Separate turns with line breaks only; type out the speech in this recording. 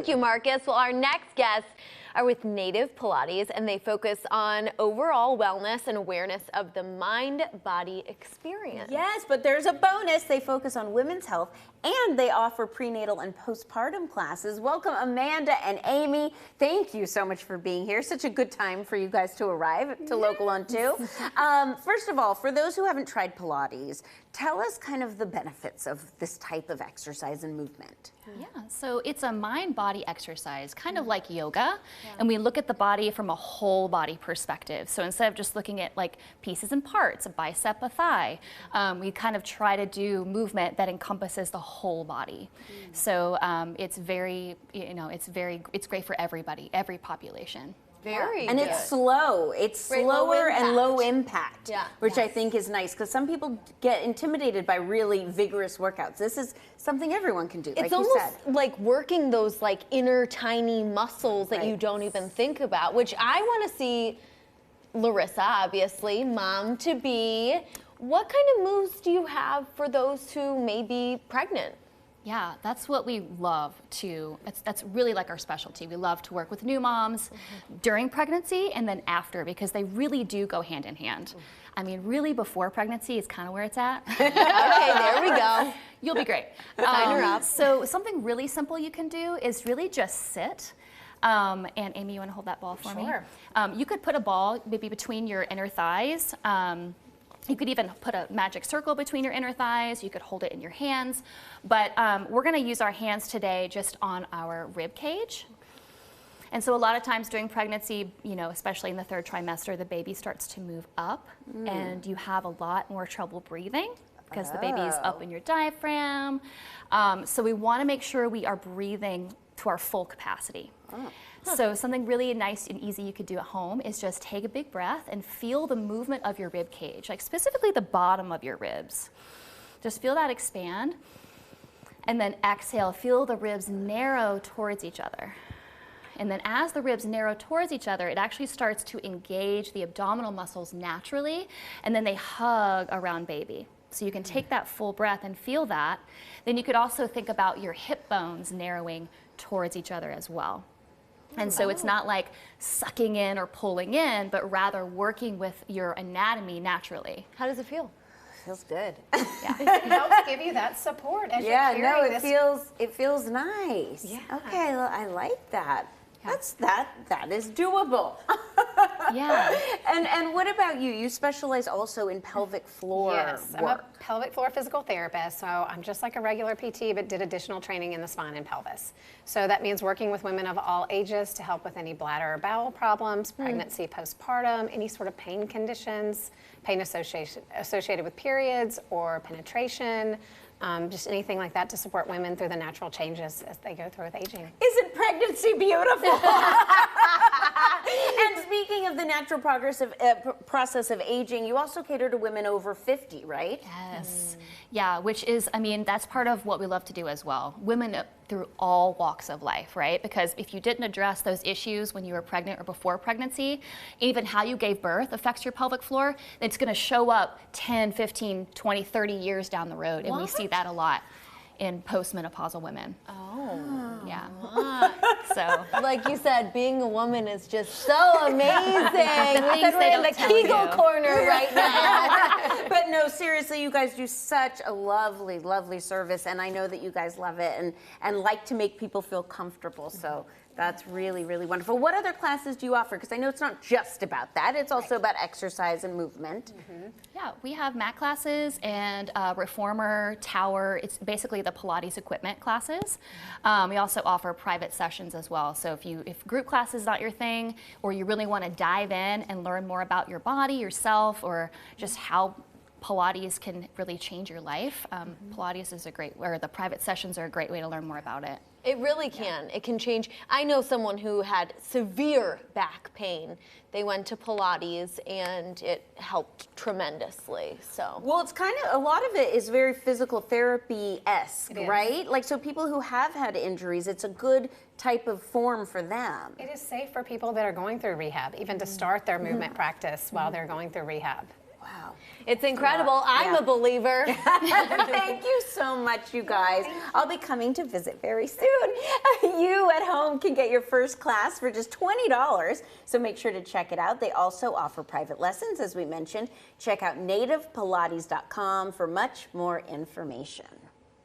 Thank you, Marcus. Well, our next guests are with Native Pilates, and they focus on overall wellness and awareness of the mind-body experience.
Yes, but there's a bonus. They focus on women's health, and they offer prenatal and postpartum classes. Welcome, Amanda and Amy. Thank you so much for being here. Such a good time for you guys to arrive to Local on 2. First of all, for those who haven't tried Pilates, tell us kind of the benefits of this type of exercise and movement.
Yeah, so it's a mind-body exercise, kind of like yoga, and we look at the body from a whole body perspective. So instead of just looking at like pieces and parts, a bicep, a thigh, we kind of try to do movement that encompasses the whole body. So it's very, it's great for everybody, every population.
Very
and
good.
it's slow. It's slower and low impact, which I think is nice because some people get intimidated by really vigorous workouts. This is something everyone can do, like you said.
It's almost like working those like inner tiny muscles that you don't even think about, which I want to see Larissa, obviously, mom to be. What kind of moves do you have for those who may be pregnant?
Yeah, that's what we love to, that's really like our specialty. We love to work with new moms during pregnancy and then after, because they really do go hand in hand. I mean, really before pregnancy is kind of where it's at.
Okay, there we go.
You'll be great.
Sign her up.
So something really simple you can do is really just sit. And Amy, you want to hold that ball for me?
Sure.
You could put a ball maybe between your inner thighs. You could even put a magic circle between your inner thighs. You could hold it in your hands. But we're going to use our hands today just on our rib cage. And so a lot of times during pregnancy, you know, especially in the 3rd trimester, the baby starts to move up and you have a lot more trouble breathing because the baby is up in your diaphragm. So we want to make sure we are breathing to our full capacity. So something really nice and easy you could do at home is just take a big breath and feel the movement of your rib cage, like specifically the bottom of your ribs. Just feel that expand. And then exhale, feel the ribs narrow towards each other. And then as the ribs narrow towards each other, it actually starts to engage the abdominal muscles naturally, and then they hug around baby. So you can take that full breath and feel that. Then you could also think about your hip bones narrowing towards each other as well. And so it's not like sucking in or pulling in, but rather working with your anatomy naturally.
How does it feel?
Feels good.
Yeah. It helps give you that support as you're carrying
it feels nice.
Yeah.
Okay, well, I like that. That is doable.
Yeah.
And what about you? You specialize also in pelvic floor
Yes, I'm
work.
a pelvic floor physical therapist, so I'm just like a regular PT, but did additional training in the spine and pelvis. So that means working with women of all ages to help with any bladder or bowel problems, pregnancy, postpartum, any sort of pain conditions, pain associated with periods or penetration, just anything like that to support women through the natural changes as they go through with aging.
Isn't pregnancy beautiful? And speaking of the natural process of aging, you also cater to women over 50, right?
Yes. Yeah, which is, I mean, that's part of what we love to do as well. Women through all walks of life, right? Because if you didn't address those issues when you were pregnant or before pregnancy, even how you gave birth affects your pelvic floor, it's going to show up 10, 15, 20, 30 years down the road. And we see that a lot in postmenopausal women.
Oh.
Yeah. So,
like you said, being a woman is just so amazing. We're in the Kegel corner right now.
But no, seriously, you guys do such a lovely, lovely service, and I know that you guys love it and like to make people feel comfortable. So that's really, really wonderful. What other classes do you offer? Because I know it's not just about that. It's also about exercise and movement.
yeah, we have mat classes and reformer, tower. It's basically the Pilates equipment classes. We also offer private sessions as well. So if group class is not your thing, or you really want to dive in and learn more about your body, yourself, or just how Pilates can really change your life, Pilates is the private sessions are a great way to learn more about it.
It really can. It can change. I know someone who had severe back pain. They went to Pilates and it helped tremendously. So.
Well, it's kind of, a lot of it is very physical therapy-esque, right? Like, so people who have had injuries, it's a good type of form for them.
It is safe for people that are going through rehab, even to start their movement practice while they're going through rehab.
Wow.
It's incredible. I'm a believer.
Thank you so much, you guys. I'll be coming to visit very soon. You at home can get your first class for just $20, so make sure to check it out. They also offer private lessons, as we mentioned. Check out nativepilates.com for much more information.